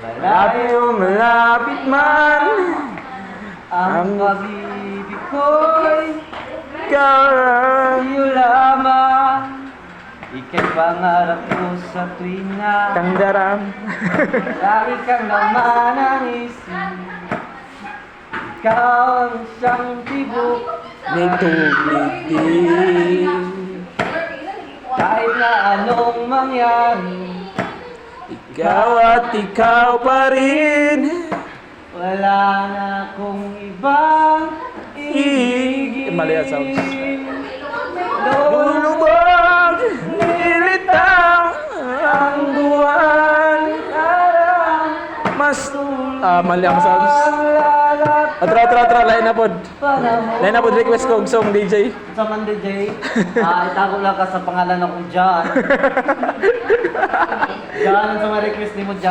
Malayo malapit man Ang pag-ibig ko'y ikaw iyo lamang. Ika'y pangarap ko sa tuwing na kang daram. lagi kang laman ng isip. Ikaw ang siyang tibok Nitubig kahit na anong mangyari. ikaw at ikaw pa rin. Wala na akong ibang ibigin. Mali ang sounds. Lord, Lulubog, nilitaw ang buwan. Mas, mali ang sounds. Atra, lain na pod. Lain na pod, request ko og song, DJ. Sa man DJ, itago lang ka sa pangalan akong John. John, sa mga request ni mo John.